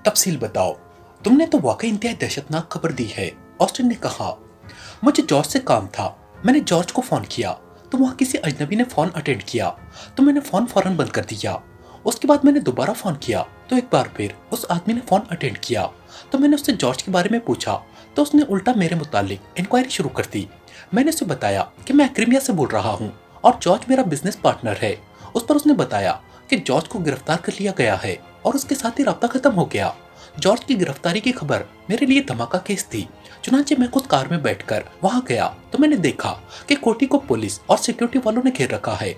तफसील बताओ। तुमने तो वाकई इंतहाई दहशतनाक खबर दी है। ऑस्टिन ने कहा। मुझे जॉर्ज से काम था। मैंने जॉर्ज को फोन किया तो वहाँ किसी अजनबी ने फोन अटेंड किया तो मैंने फोन फौरन बंद कर दिया। उसके बाद मैंने दोबारा फोन किया तो एक बार फिर उस आदमी ने फोन अटेंड किया तो मैंने उससे जॉर्ज के बारे में पूछा तो उसने उल्टा मेरे मुतालिक इंक्वायरी शुरू कर दी। मैंने उसे बताया कि मैं क्रीमिया से बोल रहा हूँ और जॉर्ज मेरा बिजनेस पार्टनर है। उस पर उसने बताया कि जॉर्ज को गिरफ्तार कर लिया गया है और उसके साथ ही राब्ता खत्म हो गया। जॉर्ज की गिरफ्तारी की खबर मेरे लिए धमाका केस थी। चुनांचे मैं खुद कार में बैठकर वहां गया तो मैंने देखा कि कोठी को पुलिस और सिक्योरिटी वालों ने घेर रखा है।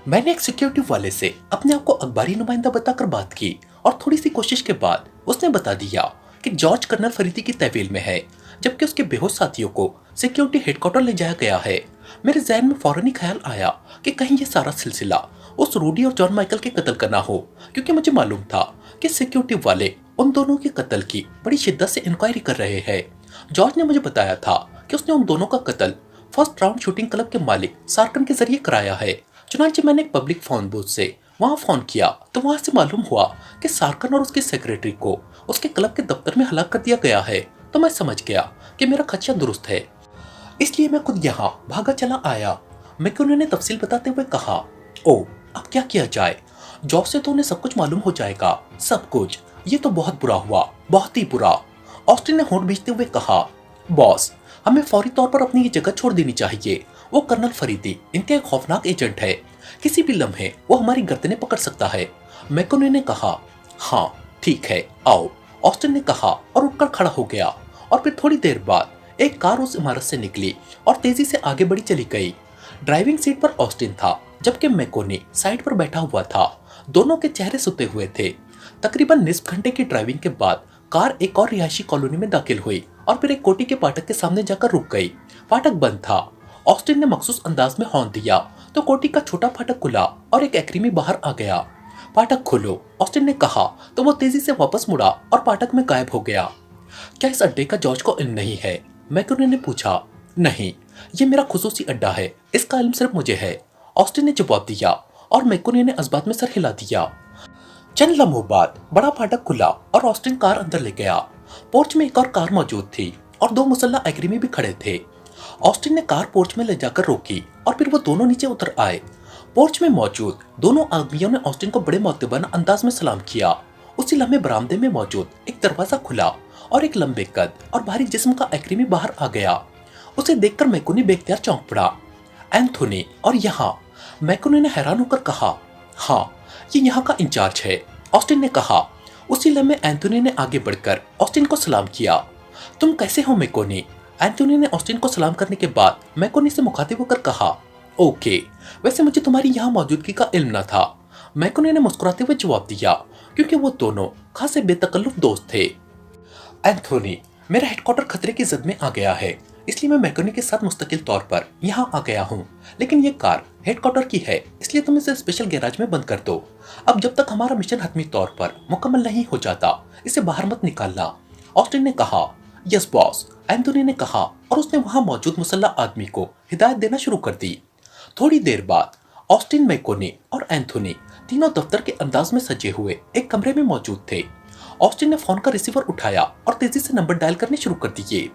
मैंने एक सिक्योरिटी वाले से अपने आप को अखबारी नुमाइंदा बताकर बात की और थोड़ी सी कोशिश के बाद उसने बता दिया कि जॉर्ज कर्नल फरीदी की तहवील में है, जबकि उसके बेहोश साथियों को सिक्योरिटी हेडक्वार्टर ले जाया गया है। मेरे जहन में फौरन ही ख्याल आया कि कहीं ये सारा सिलसिला उस रूडी और जॉन माइकल के कत्ल का ना हो, क्योंकि मुझे मालूम था कि सिक्योरिटी वाले उन दोनों के कत्ल की बड़ी शिद्दत से इंक्वायरी कर रहे हैं। जॉर्ज ने मुझे बताया था कि उसने उन दोनों का कत्ल फर्स्ट राउंड शूटिंग क्लब के मालिक सार्कन के जरिए कराया है। चुनांचे मैंने एक पब्लिक फोन बूथ से वहां फोन किया तो वहां से मालूम हुआ कि सार्कन और उसके सेक्रेटरी को उसके क्लब के दफ्तर में हलाक कर दिया गया है। तो मैं समझ गया कि मेरा खदशा दुरुस्त है, इसलिए मैं खुद यहाँ भागा चला आया। मैं उन्होंने तफसील बताते हुए कहा, ओ अब क्या किया जाए? जॉब से तो उन्हें सब कुछ मालूम हो जाएगा, सब कुछ। ये तो बहुत बुरा हुआ, बहुत ही बुरा। ऑस्टिन ने होंठ भींचते हुए कहा, बॉस हमें फौरी तौर पर अपनी ये जगह छोड़ देनी चाहिए। वो कर्नल फरीदी इंतहाई खौफनाक एजेंट है, किसी भी लम्हे वो हमारी गर्दनें पकड़ सकता है। मैकोने ने कहा, हाँ ठीक है आओ। ऑस्टिन ने कहा और उठकर खड़ा हो गया और फिर थोड़ी देर बाद एक कार उस इमारत से निकली और तेजी से आगे बढ़ी चली गई। ड्राइविंग सीट पर ऑस्टिन था जबकि मैकोनी साइड पर बैठा हुआ था। दोनों के चेहरे सुते हुए थे। तकरीबन निस्फ घंटे की ड्राइविंग के बाद कार एक और रिहायशी कॉलोनी में दाखिल हुई और फिर एक कोठी के फाटक के सामने जाकर रुक गई। फाटक बंद था। ऑस्टिन ने मखसूस अंदाज में हॉर्न दिया तो कोठी का छोटा फाटक खुला और एक एक्रीमी बाहर आ गया। फाटक खोलो, ऑस्टिन ने कहा तो वो तेजी से वापस मुड़ा और फाटक में गायब हो गया। क्या इस अड्डे का जॉर्ज को इल्म नहीं है? मैकोने ने पूछा। नहीं, ये मेरा खुसूसी अड्डा है, इसका इल्म सिर्फ मुझे है, ऑस्टिन ने जवाब दिया और मैकोने ने इस बात में सर हिला दिया। चंद लम्हों बाद बड़ा फाटक खुला और ऑस्टिन कार अंदर ले गया। पोर्च में एक और कार मौजूद थी और दो मुसल्ला एग्रीमी भी खड़े थे। ऑस्टिन ने कार पोर्च में ले जाकर रोकी और फिर वो दोनों नीचे उतर आए। पोर्च में मौजूद दोनों आदमियों ने ऑस्टिन को बड़े मुअद्दबाना अंदाज में सलाम किया। उसी लम्हे बरामदे में मौजूद एक दरवाजा खुला और एक लंबे कद और भारी जिस्म का एग्रीमी बाहर आ गया। उसे देखकर मैकोनी बेख्तियार चौंक पड़ा। एंथोनी और यहाँ? मैकोनी ने हैरान होकर कहा, हाँ ये यहाँ का इंचार्ज है, ऑस्टिन ने कहा। उसी लम्हे एंथोनी ने आगे बढ़कर ऑस्टिन को सलाम किया। तुम कैसे हो मैकोनी? एंथोनी ने ऑस्टिन को सलाम करने के बाद मैकोनी से मुखातिब होकर कहा, ओके, वैसे मुझे तुम्हारी यहाँ मौजूदगी का इल्म न था, मैकोनी ने मुस्कुराते हुए जवाब दिया, क्योंकि वो दोनों खासे बेतकल्लुफ दोस्त थे। एंथोनी, मेरा हेडक्वार्टर खतरे की जद में आ गया है, इसलिए मैं मैकोनी के साथ मुस्तकिल तौर पर यहाँ आ गया हूँ, लेकिन ये कार हेडक्वार्टर की है, इसलिए तुम इसे स्पेशल गैराज में बंद कर दो। अब जब तक हमारा मिशन हतमी तौर पर मुकम्मल नहीं हो जाता इसे बाहर मत निकालना। ऑस्टिन ने कहा, यस बॉस, एंथोनी ने कहा और उसने वहां मौजूद मुसल्ला आदमी को हिदायत देना शुरू कर दी। थोड़ी देर बाद ऑस्टिन, मैकोनी और एंथोनी तीनों दफ्तर के अंदाज में सजे हुए एक कमरे में मौजूद थे। ऑस्टिन ने फोन का रिसीवर उठाया और तेजी से नंबर डायल करने शुरू कर दिए।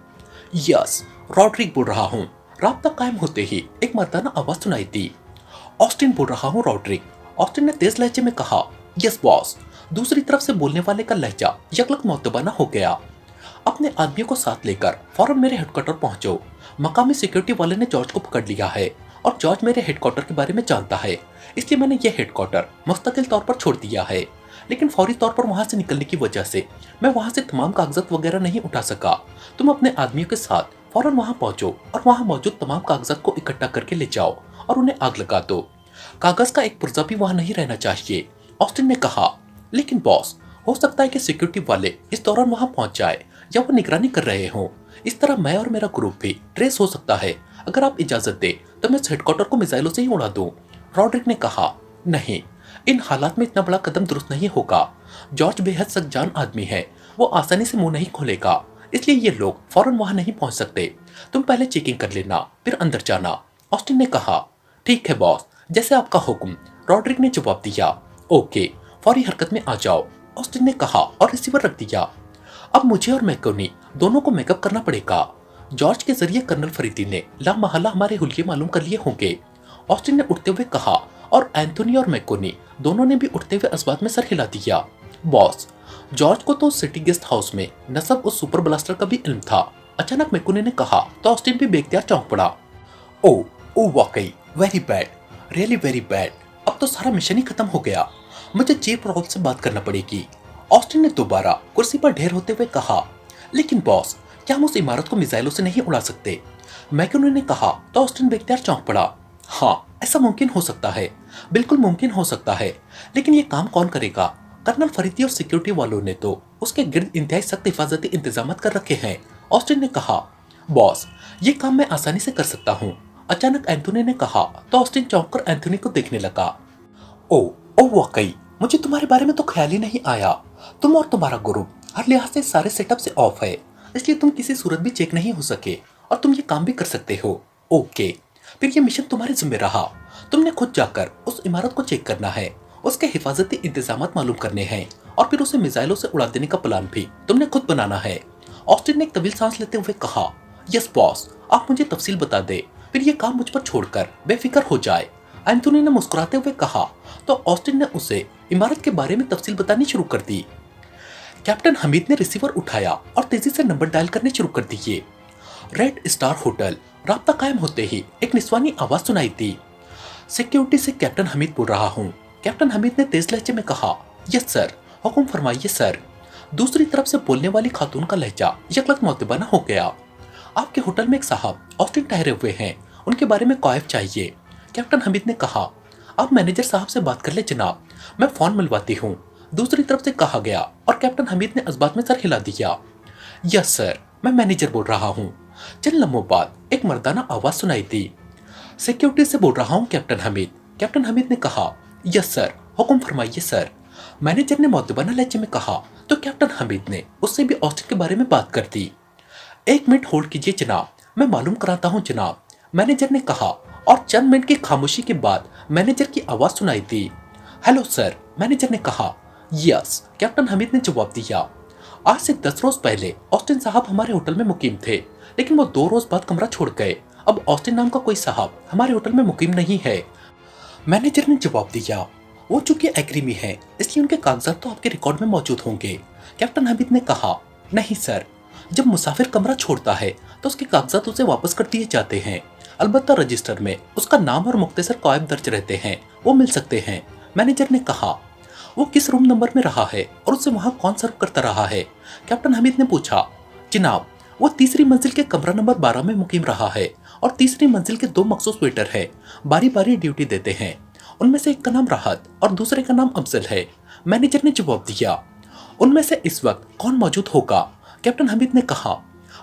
यस, रॉड्रिक बोल रहा हूँ। राब्ता कायम होते ही एक मर्दाना आवाज सुनाई दी। ऑस्टिन बोल रहा हूँ रॉड्रिक, ऑस्टिन ने तेज लहजे में कहा। Yes boss. दूसरी तरफ से बोलने वाले का लहजा यकलक मुअत्तबाना हो गया। अपने आदमियों को साथ लेकर फौरन मेरे हेडक्वार्टर पहुंचो। मकामी सिक्योरिटी वाले ने जॉर्ज को पकड़ लिया है और जॉर्ज मेरे हेडक्वार्टर के बारे में जानता है, इसलिए मैंने यह हेडक्वार्टर मुस्तकिल तौर पर छोड़ दिया है। लेकिन फौरी तौर पर वहां से निकलने की वजह से मैं वहां से तमाम कागजात वगैरह नहीं उठा सका। तुम अपने आदमियों के साथ फौरन वहां पहुंचो और वहां मौजूद तमाम कागजात को इकट्ठा करके ले जाओ और उन्हें आग लगा दो। कागज का एक पुर्जा भी वहां नहीं रहना चाहिए, ऑस्टिन ने कहा। लेकिन बॉस, हो सकता है कि सिक्योरिटी वाले इस दौरान वहां पहुंच जाए या वो निगरानी कर रहे हो। इस तरह मैं और मेरा ग्रुप भी ट्रेस हो सकता है। अगर आप इजाजत दे तो मैं इस हेडक्वार्टर को मिसाइलों से ही उड़ा दूं। रॉड्रिक ने कहा, नहीं, इन हालात में इतना बड़ा कदम दुरुस्त नहीं होगा। जॉर्ज बेहद सख्तजान आदमी है, वो आसानी से मुंह नहीं खोलेगा, इसलिए ये लोग फौरन वहां नहीं पहुंच सकते। तुम पहले चेकिंग कर लेना, फिर अंदर जाना, ऑस्टिन ने कहा। ठीक है बॉस, जैसे आपका हुक्म, रॉड्रिक ने जवाब दिया। ओके, फौरी हरकत में आ जाओ। ऑस्टिन ने कहा और रिसीवर रख दिया। अब मुझे और मैकोनी दोनों को मेकअप करना पड़ेगा। जॉर्ज के जरिए कर्नल फरीदी ने लामहला हमारे हुलिये मालूम कर लिए होंगे, ऑस्टिन ने उठते हुए कहा, और एंथोनी और मैकोनी दोनों ने भी उठते हुए इस बात में सर हिला दिया। बॉस, जॉर्ज को तो सिटी गेस्ट हाउस में नसब उस सुपर ब्लास्टर का भी इल्म था, अचानक मैकोनी ने कहा तो ऑस्टिन भी बेख्तियार चौंक पड़ा। ओ ओ वाकई very bad, really very bad. अब तो सारा मिशन ही खत्म हो गया, मुझे चीफ रॉल से बात करना पड़ेगी, ऑस्टिन ने दोबारा कुर्सी पर ढेर होते हुए कहा। लेकिन बॉस, क्या हम उस इमारत को मिसाइलों से नहीं उड़ा सकते? मैकोनी ने कहा तो ऑस्टिन बेख्तियार चौंक पड़ा। हाँ, ऐसा मुमकिन हो सकता है, बिल्कुल मुमकिन हो सकता है, लेकिन ये काम कौन करेगा? कर्नल फरीदी और सिक्योरिटी वालों ने तो उसके गिर्द इंतहाई सख्त हिफाजती इंतजाम कर रखे हैं, ऑस्टिन ने कहा। बॉस, ये काम मैं आसानी से कर सकता हूँ, अचानक एंथोनी ने कहा तो ऑस्टिन चौंककर एंथोनी को देखने लगा। ओ वाकई, मुझे तुम्हारे बारे में तो ख्याल ही नहीं आया। तुम और तुम्हारा ग्रुप हर लिहाज से सारे सेटअप से ऑफ है, इसलिए तुम किसी सूरत भी चेक नहीं हो सके और तुम ये काम भी कर सकते हो। ओके, फिर ये मिशन तुम्हारे जिम्मे रहा। तुमने खुद जाकर उस इमारत को चेक करना है, उसके हिफाजती इंतजाम मालूम करने हैं और फिर उसे मिसाइलों से उड़ा देने का प्लान भी तुमने खुद बनाना है। ऑस्टिन ने एक तवील सांस लेते हुए कहा, यस बॉस, आप मुझे तफसील बता दे, फिर ये काम मुझ पर छोड़कर बेफिक्र हो जाए। एंथोनी ने मुस्कुराते हुए कहा तो ऑस्टिन ने उसे इमारत के बारे में तफसील बतानी शुरू कर दी। कैप्टन हमीद ने रिसीवर उठाया और तेजी से नंबर डायल करने शुरू कर दिए। Red star hotel. राब्ता कायम होते ही एक निस्वानी आवाज सुनाई दी। सिक्योरिटी से कैप्टन हमीद बोल रहा हूँ, कैप्टन हमीद ने तेज लहजे में कहा। यस सर, हुक्म फरमाइए सर। दूसरी तरफ से बोलने वाली खातून का लहजा यकलक मौतबाना हो गया। आपके होटल में एक साहब ऑस्टिन ठहरे हुए हैं, उनके बारे में कॉयफ चाहिए, कैप्टन हमीद ने कहा। आप मैनेजर साहब से बात कर ले जनाब, मैं फोन मिलवाती हूँ, दूसरी तरफ से कहा गया और कैप्टन हमीद ने इस बात में सर हिला दिया। यस सर, मैं मैनेजर बोल रहा हूँ। चंद लम्हों बाद एक मर्दाना आवाज सुनाई दी। सिक्योरिटी से बोल रहा हूँ कैप्टन हमीद, कैप्टन हमीद ने कहा। यस सर, हुक्म फरमाइए सर, मैनेजर ने मौतबाना लहजे में कहा तो कैप्टन हमीद ने उससे भी ऑस्टिन के बारे में बात कर दी। एक मिनट होल्ड कीजिए जनाब, मैं मालूम कराता हूँ जनाब, मैनेजर ने कहा और चंद मिनट की खामोशी के बाद मैनेजर की आवाज सुनाई दी। हेलो सर, मैनेजर ने कहा। यस, कैप्टन हमीद ने जवाब दिया। आज से 10 रोज पहले ऑस्टिन साहब हमारे होटल में मुकीम थे, लेकिन वो 2 रोज बाद कमरा छोड़ गए। अब ऑस्टिन नाम का कोई साहब हमारे होटल में मुकीम नहीं है, मैनेजर ने जवाब दिया। वो चूंकि एग्रीमी है, इसलिए उनके कागजात तो आपके रिकॉर्ड में मौजूद होंगे, कैप्टन हमीद ने कहा। नहीं सर, जब मुसाफिर कमरा छोड़ता है तो उसके कागजात उसे वापस कर दिए जाते हैं, अलबत्ता रजिस्टर में उसका नाम और मुख्तसर कॉयब दर्ज रहते हैं, वो मिल सकते हैं, मैनेजर ने कहा। वो किस रूम नंबर में रहा है और उसे वहां कौन सर्व करता रहा है, कैप्टन हमीद ने पूछा। जनाब, वो तीसरी मंजिल के कमरा नंबर 12 में मुकीम रहा है और तीसरी मंजिल के 2 मखसूस वेटर है, बारी बारी ड्यूटी देते हैं, उनमें से एक का नाम राहत और दूसरे का नाम अफजल है, मैनेजर ने जवाब दिया। उनमें से इस वक्त कौन मौजूद होगा, कैप्टन हमीद ने कहा।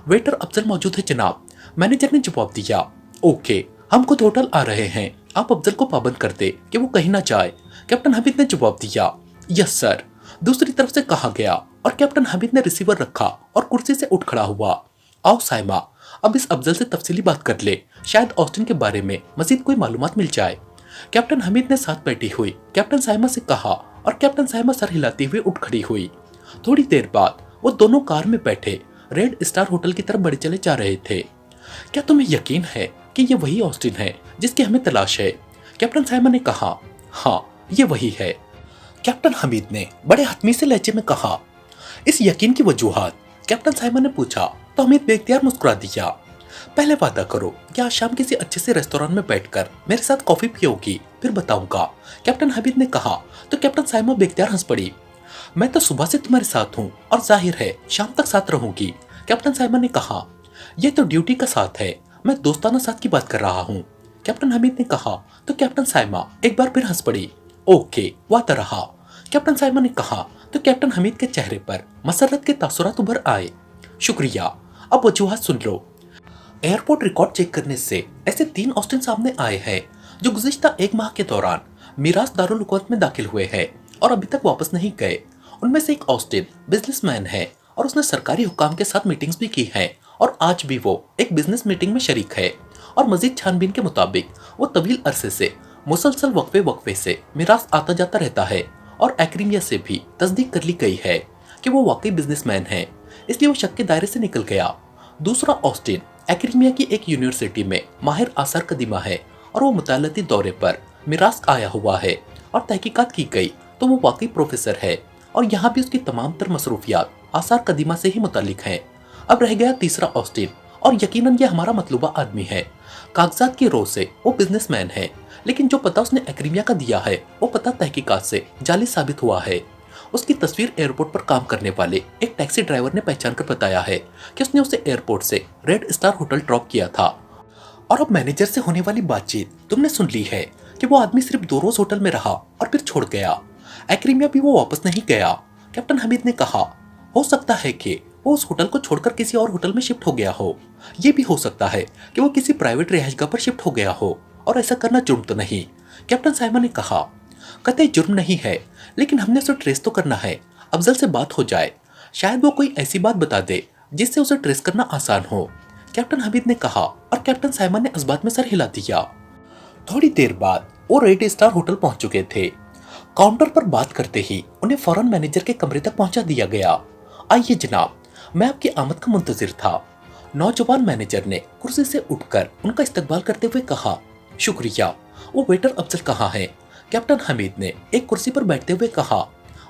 वेटर अफजल मौजूद है जनाब, मैनेजर ने जवाब दिया। ओके, हम खुद होटल आ रहे हैं, आप अफजल को पाबंद कर दे कि वो कहीं ना जाए, कैप्टन हमीद ने जवाब दिया। यस सर, दूसरी तरफ से कहा गया और कैप्टन हमीद ने रिसीवर रखा और कुर्सी से उठ खड़ा हुआ। आओ साइमा, अब इस अफजल से तफसीली बात कर ले, शायद ऑस्टिन के बारे में मजीद कोई मालूमात मिल जाए, कैप्टन हमीद ने साथ बैठी हुई कैप्टन साइमा से कहा और कैप्टन साइमा सर हिलाती हुई उठ खड़ी हुई। थोड़ी देर बाद वो दोनों कार में बैठे रेड स्टार होटल की तरफ बढ़े चले जा रहे थे। क्या तुम्हें यकीन है कि ये वही ऑस्टिन है जिसकी हमें तलाश है, कैप्टन साइमा ने कहा। हाँ, ये वही है, कैप्टन हमीद ने बड़े हतमी से लहजे में कहा। इस यकीन की वजूहात, कैप्टन साइमा ने पूछा तो हमीद बेख्तियार मुस्कुरा दिया। पहले वादा करो कि आज शाम किसी अच्छे से रेस्टोरेंट में बैठकर मेरे साथ कॉफी पियोगी, फिर बताऊंगा, कैप्टन हमीद ने कहा तो कैप्टन साइमा बेख्तियार हंस पड़ी। मैं तो सुबह से तुम्हारे साथ हूँ और जाहिर है शाम तक साथ रहूंगी, कैप्टन साइमा ने कहा। यह तो ड्यूटी का साथ है, मैं दोस्ताना साथ की बात कर रहा हूँ, कैप्टन हमीद ने कहा तो कैप्टन साइमा एक बार फिर हंस पड़ी। ओके, वादा रहा, कैप्टन साइमा ने कहा तो कैप्टन हमीद के चेहरे पर मसरत के तासुरात उभर आए। शुक्रिया, अब वजूहात सुन लो। एयरपोर्ट रिकॉर्ड चेक करने से ऐसे 3 ऑस्टिन सामने आए हैं जो गुज़िश्ता 1 माह के दौरान मीरास दारुल हुकूमत में दाखिल हुए हैं और अभी तक वापस नहीं गए। उनमें से एक ऑस्टिन बिजनेसमैन है और उसने सरकारी हुकाम के साथ मीटिंग्स भी की हैं और आज भी वो एक बिजनेस मीटिंग में शरीक है और मजीद छानबीन के मुताबिक वो तवील अरसे से मुसलसल वक्फे से मीरास आता जाता रहता है और एक्रीमिया से भी तस्दीक कर ली गई है कि वो वाकई बिजनेसमैन है, इसलिए वो शक के दायरे से निकल गया। दूसरा, ऑस्टिन एक्रीमिया की एक यूनिवर्सिटी में माहिर आसार कदीमा है और वो मुतालती दौरे पर मिरास आया हुआ है और तहकीकात की गई तो वो वाकई प्रोफेसर है और यहाँ भी उसकी तमाम तर मसरूफियात आसार कदीमा से ही मुतालिक हैं। अब रह गया तीसरा, ऑस्टिन, और यकीनन ये हमारा मतलूबा आदमी है। कागजात की रो से वो बिजनेसमैन है, लेकिन जो पता उसने एक्रीमिया का दिया है वो पता तहकीकात से जाली साबित हुआ है। उसकी तस्वीर एयरपोर्ट पर काम करने वाले एक टैक्सी ड्राइवर ने पहचान कर बताया है कि उसने उसे एयरपोर्ट से रेड स्टार होटल ड्रॉप किया था। और अब मैनेजर से होने वाली बातचीत तुमने सुन ली है कि वो आदमी सिर्फ 2 रोज होटल में रहा और फिर छोड़ गया। एक्रीमिया भी वो वापस नहीं गया। कैप्टन हमीद ने कहा, हो सकता है कि वो उस होटल को छोड़कर किसी और होटल में शिफ्ट हो गया हो। ये भी हो सकता है कि वो किसी प्राइवेट रिहाइशगाह पर शिफ्ट हो गया हो, और ऐसा करना जुर्म तो नहीं। कैप्टन साइमन ने कहा, कतई जुर्म नहीं है, लेकिन हमने उसे ट्रेस तो करना है। अफजल से बात हो जाए, शायद वो कोई ऐसी बात बता दे जिससे उसे ट्रेस करना आसान हो। कैप्टन हमीद ने कहा, और कैप्टन साइमन ने इस बात में सर हिला दिया। थोड़ी देर बाद वो रेड स्टार होटल पहुंच चुके थे। काउंटर पर बात करते ही उन्हें फौरन मैनेजर के कमरे तक पहुंचा दिया गया। आइए जनाब, मैं आपकी आमद का मुंतजिर था। नौजवान मैनेजर ने कुर्सी से उठकर उनका इस्तकबाल करते हुए कहा, शुक्रिया। वो वेटर अफजल कहाँ है? कैप्टन हमीद ने एक कुर्सी पर बैठते हुए कहा,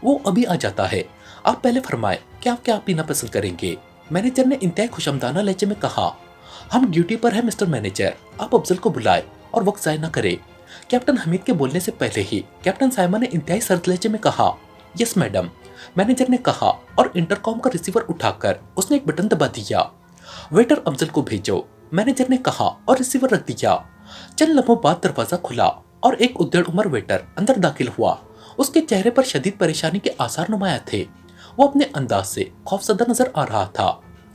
वो अभी आ जाता है। आप पहले फरमाएं कि आप क्या पीना पसंद करेंगे? मैनेजर ने इंतहाई खुशमदाना लहजे में कहा, हम ड्यूटी पर है मिस्टर मैनेजर, आप अफजल को बुलाए और वक्त जाया न करें। कैप्टन हमीद के बोलने से पहले ही कैप्टन साइमन ने इंतहाई सर्द लहजे में कहा, यस मैडम। मैनेजर ने कहा और इंटरकॉम का रिसीवर उठाकर उसने एक बटन दबा दिया। वेटर अफजल को भेजो, मैनेजर ने कहा और रिसीवर रख दिया। चंद लम्हों बाद दरवाजा खुला और एक उद्दड़ उम्र वेटर अंदर दाखिल हुआ। उसके चेहरे पर शदीद परेशानी के आसार नुमाया थे। वो अपने अंदाज से खौफजदा नजर आ रहा था।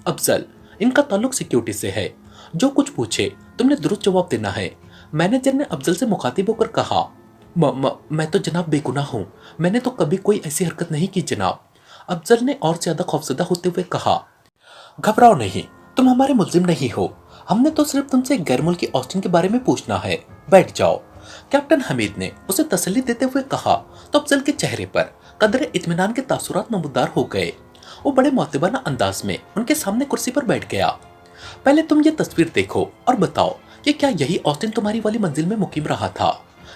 अफजल, इनका ताल्लुक सिक्योरिटी से है, जो कुछ पूछे तुमने दुरुस्त जवाब देना है। मैनेजर ने अफजल से मुखातिब होकर कहा, मैं तो जनाब बेगुनाह हूँ, मैंने तो कभी कोई ऐसी हरकत नहीं की जनाब। अफजल ने और ज्यादा खौफजदा होते हुए कहा, घबराओ नहीं, तुम हमारे मुल्जिम नहीं हो, हमने तो सिर्फ तुमसे गैर मुल्की ऑस्टिन के बारे में पूछना है, बैठ जाओ। कैप्टन हमीद ने उसे तसल्ली देते हुए कहा तो अफजल के चेहरे पर कदरे इत्मीनान के तासुरात नमूदार हो गए। वो बड़े मुअत्तबाना अंदाज में उनके सामने कुर्सी पर बैठ गया। पहले तुम ये तस्वीर देखो और बताओ कि क्या यही ऑस्टिन तुम्हारी वाली मंजिल में मुकीम रहा था?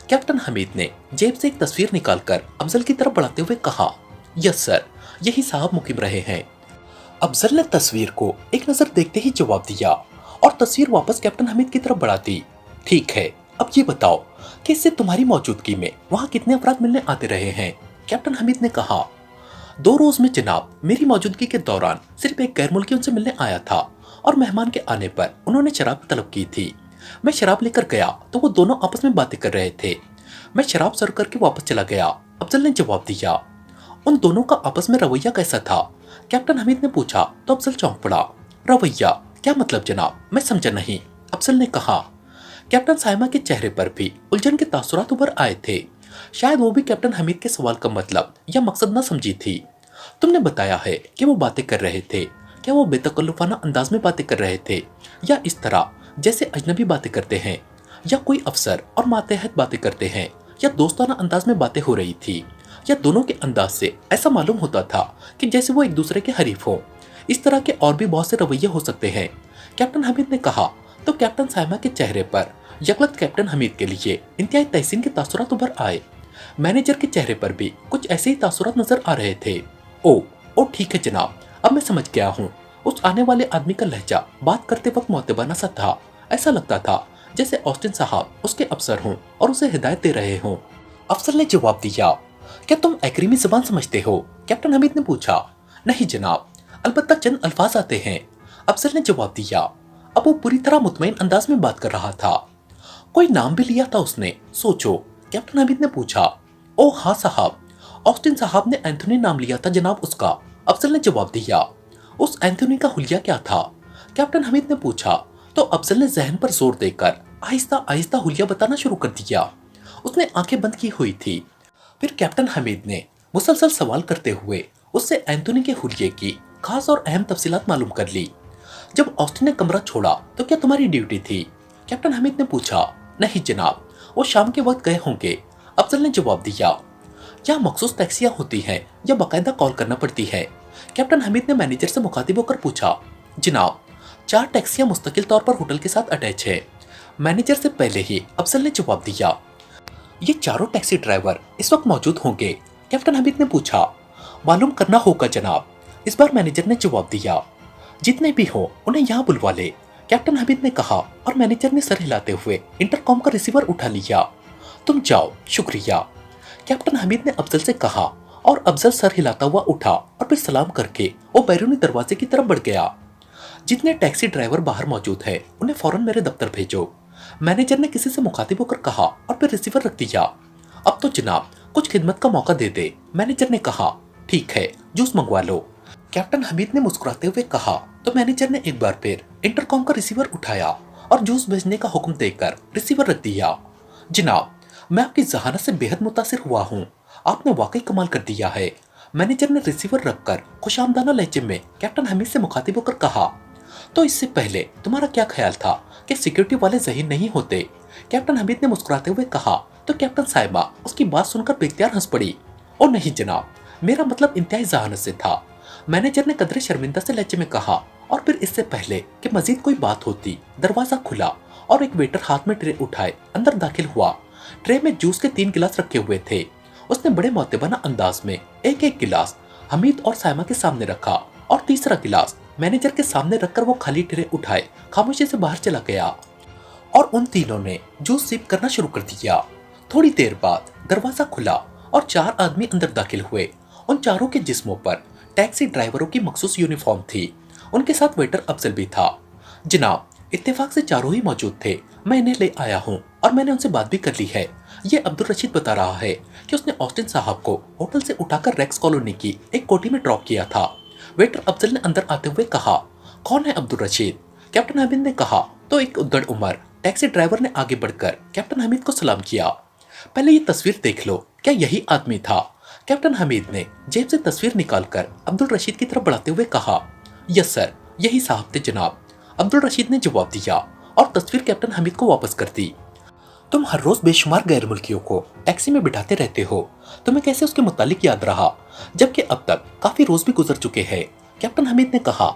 कैप्टन हमीद ने जेब से एक तस्वीर निकालकर अफजल की तरफ बढ़ाते हुए कहा, यस सर, यही साहब मुकीम रहे हैं। अफजल ने तस्वीर को एक नजर देखते ही जवाब दिया और तस्वीर वापस कैप्टन हमीद की तरफ बढ़ा दी। ठीक है, अब ये बताओ कि इससे तुम्हारी मौजूदगी में वहाँ कितने अफराद मिलने आते रहे हैं? कैप्टन हमीद ने कहा, 2 रोज में जनाब, मेरी मौजूदगी के दौरान सिर्फ एक गैर मुल्की उनसे मिलने आया था और मेहमान के आने पर उन्होंने शराब तलब की थी। मैं शराब लेकर गया तो वो दोनों आपस में बातें कर रहे थे। मैं शराब सर्व करके वापस चला गया, अफजल ने जवाब दिया। उन दोनों का आपस में रवैया कैसा था? कैप्टन हमीद ने पूछा तो अफजल चौंक पड़ा। रवैया? क्या मतलब जनाब, मैं समझा नहीं, अफजल ने कहा। कैप्टन साइमा के चेहरे पर भी उलझन के तासुरात उभर आए थे। शायद वो भी कैप्टन हमीद के सवाल का मतलब या मकसद न समझी थी। तुमने बताया है कि वो बातें कर रहे थे, क्या वो बेतकल्लुफाना अंदाज में बातें कर रहे थे या इस तरह जैसे अजनबी बातें करते हैं, या कोई अफसर और मातहत बातें करते हैं, या दोस्ताना अंदाज में बातें हो रही थी, या दोनों के अंदाज से ऐसा मालूम होता था कि जैसे वो एक दूसरे के हरीफ हो? इस तरह के और भी बहुत से रवैये हो सकते हैं, कैप्टन हमीद ने कहा। तो कैप्टन साइमा के चेहरे पर यकलत कैप्टन हमीद के लिए इंतहाई तहसीन के तासुरात उभर आए। मैनेजर के चेहरे पर भी कुछ ऐसे ही तासुरात नजर आ रहे थे। ओ ठीक है जनाब, अब मैं समझ गया हूँ। उस आने वाले आदमी का लहजा बात करते वक्त मुअत्तबाना सा था। ऐसा लगता था जैसे ऑस्टिन साहब उसके अफसर हों और उसे हिदायत दे रहे हों। अफसर ने जवाब दिया, क्या तुम एक्रीमी ज़बान समझते हो? कैप्टन हमीद ने पूछा। नहीं जनाब, अलबत्ता चंद अल्फाज आते हैं, अफसर ने जवाब दिया। अब वो पूरी तरह मुतमईन अंदाज में बात कर रहा था। कोई नाम भी लिया था उसने, सोचो? कैप्टन हमीद ने पूछा। ओ हाँ साहब, ऑस्टिन साहब ने एंथोनी नाम लिया था जनाब उसका, अफसर ने जवाब दिया। उस एंथोनी का हुलिया क्या था? कैप्टन हमीद ने पूछा। तो अफजल ने जहन पर जोर देकर आहिस्ता आहिस्ता हुलिया बताना शुरू कर दिया। उसने आंखें बंद की हुई थी। फिर कैप्टन हमीद ने मुसलसल सवाल करते हुए उससे एंथोनी के हुलिये की खास और अहम तफसीलात मालूम कर ली। जब ऑस्टिन ने कमरा छोड़ा तो क्या तुम्हारी ड्यूटी थी? कैप्टन हमीद ने पूछा। नहीं जनाब, वो शाम के वक्त गए होंगे, अफजल ने जवाब दिया। यहाँ मखसूस टैक्सियां होती हैं या बाकायदा कॉल करना पड़ती है? कैप्टन हमीद ने मैनेजर से मुखातिब होकर पूछा। जनाब, 4 टैक्सियां मुस्तकिल तौर पर होटल के साथ अटैच है। मैनेजर से पहले ही अफजल ने जवाब दिया। ये चारों टैक्सी ड्राइवर इस वक्त मौजूद होंगे? कैप्टन हमीद ने पूछा। मालूम करना होगा जनाब, इस बार मैनेजर ने जवाब दिया। जितने भी हो उन्हें यहाँ बुलवा ले, कैप्टन हमीद ने कहा और मैनेजर ने सर हिलाते हुए इंटरकॉम का रिसीवर उठा लिया। तुम जाओ, शुक्रिया, कैप्टन हमीद ने अफजल से कहा और अफजल सर हिलाता हुआ उठा और फिर सलाम करके वो बैरूनी दरवाजे की तरफ बढ़ गया। जितने टैक्सी ड्राइवर बाहर मौजूद है उन्हें फौरन मेरे दफ्तर भेजो, मैनेजर ने किसी से मुखातिब होकर कहा और फिर रिसीवर रख दिया। अब तो जनाब कुछ खिदमत का मौका दे दे, मैनेजर ने कहा। ठीक है, जूस मंगवा लो, कैप्टन हमीद ने मुस्कुराते हुए कहा। तो मैनेजर ने एक बार फिर इंटरकॉम का रिसीवर उठाया और जूस भेजने का हुक्म देकर रिसीवर रख दिया। जनाब, मैं आपकी जहानत से बेहद मुतासिर हुआ हूँ, आपने वाकई कमाल कर दिया है, मैनेजर ने रिसीवर रखकर खुशामदाना लहजे में कैप्टन हमीद से मुखातिब होकर कहा। तो इससे पहले तुम्हारा क्या ख्याल था कि सिक्योरिटी वाले ज़हीन नहीं होते? कैप्टन हमीद ने मुस्कुराते हुए कहा। तो कैप्टन साहिबा उसकी बात सुनकर बेख्तियार हंस पड़ी। ओ नहीं जनाब, मेरा मतलब इंतहाई जहानत से था, मैनेजर ने कदरे शर्मिंदा से लहजे में कहा। और फिर इससे पहले कि मजीद कोई बात होती, दरवाजा खुला और एक वेटर हाथ में ट्रे उठाए अंदर दाखिल हुआ। ट्रे में जूस के 3 गिलास रखे हुए थे। उसने बड़े मोतबना अंदाज में एक एक गिलास हमीद और साइमा के सामने रखा और तीसरा गिलास मैनेजर के सामने रखकर वो खाली ट्रे उठाए खामोशी से बाहर चला गया और उन तीनों ने जूस सिप करना शुरू कर दिया। थोड़ी देर बाद दरवाजा खुला और 4 आदमी अंदर दाखिल हुए। उन चारों के जिस्मों पर टैक्सी ड्राइवरों की मखसूस यूनिफॉर्म थी। उनके साथ वेटर अफजल भी था। जनाब, इत्तेफाक से चारों ही मौजूद थे, मैं इन्हें ले आया हूँ और मैंने उनसे बात भी कर ली है। ये अब्दुल रशीद बता रहा है कि उसने ऑस्टिन साहब को होटल से उठाकर रेक्स कॉलोनी की एक कोठी में ड्रॉप किया था। वेटर अफजल ने अंदर आते हुए कहा। कौन है अब्दुल रशीद? कैप्टन हमीद ने कहा। तो एक उद्दड़ उमर टैक्सी ड्राइवर ने आगे बढ़कर कैप्टन हमीद को सलाम किया। पहले ये तस्वीर देख लो, क्या यही आदमी था? कैप्टन हमीद ने जेब से तस्वीर निकालकर अब्दुल रशीद की तरफ बढ़ाते हुए कहा। यस सर, यही साहब थे जनाब, अब्दुल रशीद ने जवाब दिया और तस्वीर कैप्टन हमीद को वापस कर दी। तुम हर रोज बेशुमार गैर मुल्कियों को टैक्सी में बिठाते रहते हो, तुम्हें कैसे उसके मुतालिक याद रहा, जबकि अब तक काफी रोज भी गुजर चुके हैं? कैप्टन हमीद ने कहा।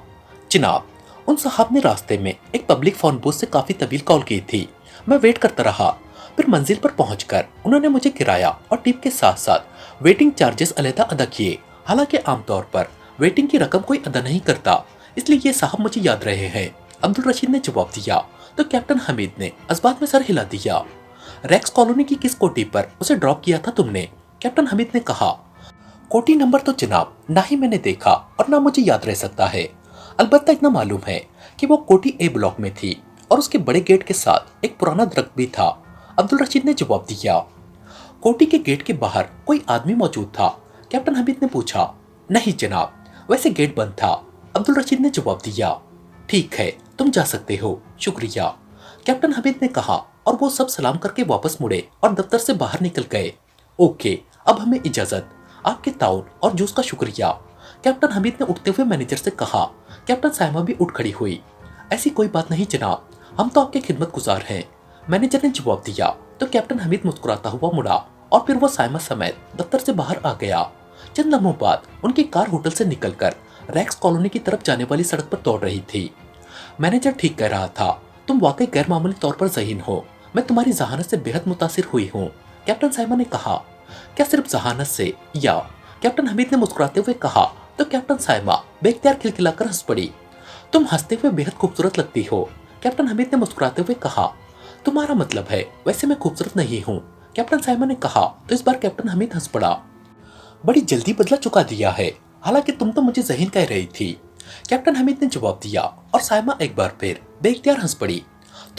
जनाब, उन साहब ने रास्ते में एक पब्लिक फोन बूथ से काफी तवील कॉल की थी, मैं वेट करता रहा, फिर मंजिल पर पहुंचकर उन्होंने मुझे किराया और टिप के साथ साथ वेटिंग चार्जेस अलहदा अदा किए। हालांकि आमतौर पर वेटिंग की रकम कोई अदा नहीं करता, इसलिए ये साहब मुझे याद रहे हैं, अब्दुल रशीद ने जवाब दिया। तो कैप्टन हमीद ने इस्बात में सर हिला दिया। रेक्स कॉलोनी की किस कोठी पर उसे ड्रॉप किया था तुमने? कैप्टन हमीद ने कहा। कोठी नंबर तो जनाब ना ही मैंने देखा और ना मुझे याद रह सकता है, अलबत्ता इतना मालूम है कि वो कोठी ए ब्लॉक में थी और उसके बड़े गेट के साथ एक पुराना दरख्त भी था, अब्दुल रशीद ने जवाब दिया। कोठी के गेट के बाहर कोई आदमी मौजूद था? कैप्टन हमीद ने पूछा। नहीं जनाब, वैसे गेट बंद था, अब्दुल रशीद ने जवाब दिया। ठीक है, तुम जा सकते हो, शुक्रिया, कैप्टन हमीद ने कहा और वो सब सलाम करके वापस मुड़े और दफ्तर से बाहर निकल गए। ओके, अब हमें इजाजत, आपके ताउन और जूस का शुक्रिया, कैप्टन हमीद ने उठते हुए मैनेजर से कहा। कैप्टन साइमा भी उठ खड़ी हुई। ऐसी कोई बात नहीं जनाब, हम तो आपके खिदमत गुजार हैं, मैनेजर ने जवाब दिया। तो कैप्टन हमीद मुस्कुराता हुआ मुड़ा और फिर वो साइमा समेत दफ्तर से बाहर आ गया। चंद लम्हों बाद उनकी कार होटल से निकलकर रेक्स कॉलोनी की तरफ जाने वाली सड़क पर दौड़ रही थी। मैनेजर ठीक कह रहा था, तुम वाकई गैर मामूली तौर पर ज़हीन हो, मैं तुम्हारी जहानत से बेहद मुतासिर हुई हूँ, कैप्टन साइमा ने कहा। क्या सिर्फ जहानत से या? कैप्टन हमीद ने मुस्कुराते हुए कहा। तो कैप्टन साइमा बेख्तियार खिलखिलाकर हंस पड़ी। तुम हंसते हुए बेहद खूबसूरत लगती हो, कैप्टन हमीद ने मुस्कुराते हुए कहा। तुम्हारा मतलब है वैसे मैं खूबसूरत नहीं हूँ, कैप्टन साइमा ने कहा। तो इस बार कैप्टन हमीद हंस पड़ा। बड़ी जल्दी बदला चुका दिया है, हालांकि तुम तो मुझे ज़हीन कह रही थी, कैप्टन हमीद ने जवाब दिया और साइमा एक बार फिर बेख्तियार हंस पड़ी।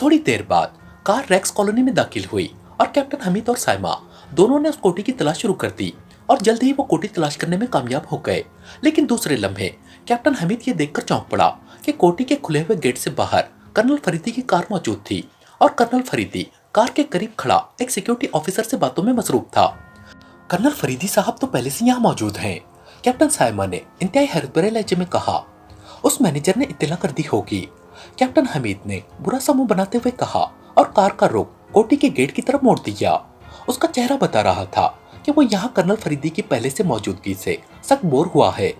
थोड़ी देर बाद कार रेक्स कॉलोनी में दाखिल हुई और कैप्टन हमीद और साइमा दोनों ने उस कोठी की तलाश शुरू कर दी और जल्द ही वो कोठी तलाश करने में कामयाब हो गए। लेकिन दूसरे लम्हे कैप्टन हमीद ये देखकर चौंक पड़ा कि कोठी के खुले हुए गेट से बाहर कर्नल फरीदी की कार मौजूद थी और कर्नल फरीदी कार के करीब खड़ा एक सिक्योरिटी ऑफिसर से बातों में मसरूफ था। कर्नल फरीदी साहब तो पहले से यहाँ मौजूद हैं, कैप्टन साइमा ने इंतहाई हैरत भरे लहजे में कहा। उस मैनेजर ने इत्तला कर दी होगी, कैप्टन हमीद ने बुरा सा मुंह बनाते हुए कहा और कार का रुख कोठी के गेट की तरफ मोड़ दिया। उसका चेहरा बता रहा था कि वो यहाँ कर्नल फरीदी की पहले से मौजूदगी से सख्त बोर हुआ है।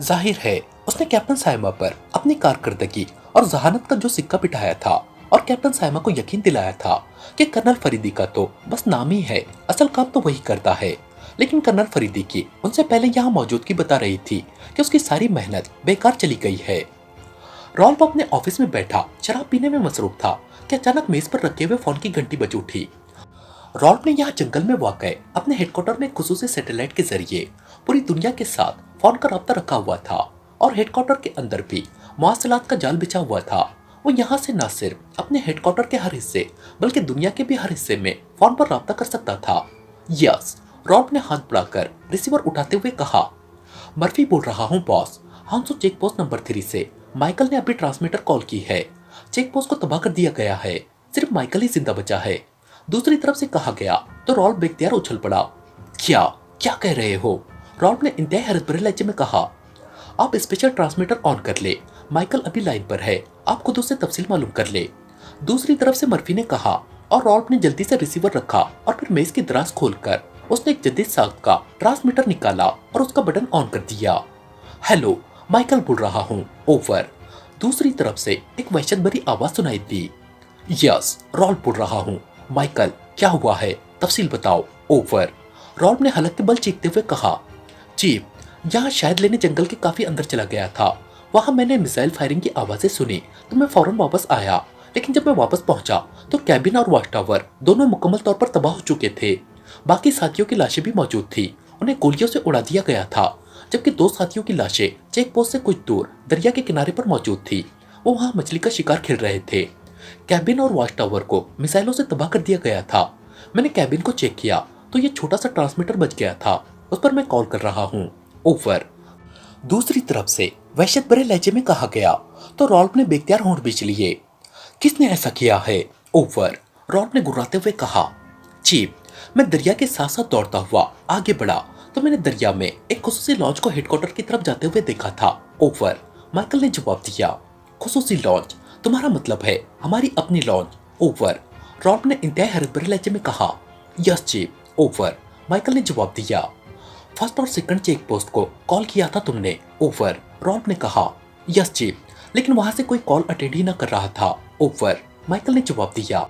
जाहिर है उसने कैप्टन साइमा पर अपनी कारकर्दगी और जहानत का जो सिक्का बिठाया था और कैप्टन साइमा को यकीन दिलाया था कि कर्नल फरीदी का तो बस नाम ही है, असल काम तो वही करता है। लेकिन कर्नल फरीदी की उनसे पहले यहाँ मौजूदगी बता रही थी कि उसकी सारी मेहनत बेकार चली गई है। रॉल्फ अपने ऑफिस में बैठा शराब पीने में मसरूफ था कि अचानक मेज पर रखे हुए फोन की घंटी बज उठी। रॉल्फ ने यहाँ जंगल में वाक़ अपने हेडक्वार्टर में खुसूसी सैटेलाइट के जरिए पूरी दुनिया के साथ फोन का राब्ता रखा हुआ था और हेडक्वार्टर के अंदर भी मवासिलात का जाल बिछा हुआ था। वो यहाँ से न सिर्फ अपने हेडक्वार्टर के हर हिस्से बल्कि दुनिया के भी हर हिस्से में फोन पर राब्ता कर सकता था। यस, रॉल्फ ने हाथ बढ़ाकर रिसीवर उठाते हुए कहा। मर्फी बोल रहा हूँ बॉस, हांसो चेक पोस्ट नंबर 3 से माइकल ने अभी ट्रांसमीटर कॉल की है। चेक पोस्ट को तबाह कर दिया गया है, सिर्फ माइकल ही जिंदा बचा है। दूसरी तरफ से कहा गया तो रॉल्फ बेख्तियार उछल पड़ा। क्या क्या कह रहे हो? रॉल्फ ने इंतहाई हैरत भरे लहजे में कहा। आप स्पेशल ट्रांसमीटर ऑन कर ले, माइकल अभी लाइन पर है, आप खुद उससे तफसील मालूम कर ले। दूसरी तरफ से मर्फी ने कहा और रॉल्फ ने जल्दी से रिसीवर रखा और फिर मेज की दराज खोलकर उसने एक जदीद साख्त का ट्रांसमीटर निकाला और उसका बटन ऑन कर दिया। हेलो, माइकल बोल रहा हूँ, ओवर। दूसरी तरफ से एक वहशत भरी आवाज सुनाई दी। यस, रॉल्फ बोल रहा हूँ, माइकल क्या हुआ है, तफसील बताओ, ओवर। रॉल्फ ने हलक के बल चीखते हुए कहा। चीफ, यहाँ शायद लेने जंगल के काफी अंदर चला गया था, वहां मैंने मिसाइल फायरिंग की आवाजें सुनी तो मैं फौरन वापस आया, लेकिन जब मैं वापस पहुंचा तो कैबिन और वॉच टावर दोनों मुकम्मल तौर पर तबाह हो चुके थे। बाकी साथियों की लाशें भी मौजूद थी, उन्हें गोलियों से उड़ा दिया गया था, जबकि 2 साथियों की लाशें चेक पोस्ट से कुछ दूर दरिया के किनारे पर मौजूद थी। वो वहाँ मछली का शिकार खेल रहे थे। कैबिन और वॉच टावर को मिसाइलों से तबाह कर दिया गया था। मैंने कैबिन को चेक किया तो ये छोटा सा ट्रांसमीटर बच गया था, उस पर मैं कॉल कर रहा हूँ, ओवर। दूसरी तरफ से वहशत भरे लहजे में कहा गया तो रॉल्फ ने बेख्तियार होंठ बीच लिए। किसने ऐसा किया है, ओवर। रॉल्फ ने गुर्राते हुए कहा। चीफ, मैं दरिया के साथ साथ दौड़ता हुआ आगे बढ़ा तो मैंने दरिया में एक खुसूसी लॉन्च को हेडक्वार्टर की तरफ जाते हुए देखा था, ओवर। माइकल ने जवाब दिया। खुसूसी लॉन्च? तुम्हारा मतलब है हमारी अपनी लॉन्च, ओवर। रॉल्फ ने इंतहाई हैरत भरे लहजे में कहा। Yes chief, over. माइकल ने जवाब दिया। फर्स्ट और सेकंड चेक पोस्ट को कॉल किया था तुमने, ओवर। रॉल्फ ने कहा। यस चीफ, लेकिन वहां से कोई कॉल अटेंड ही न कर रहा था, ओवर। माइकल ने जवाब दिया।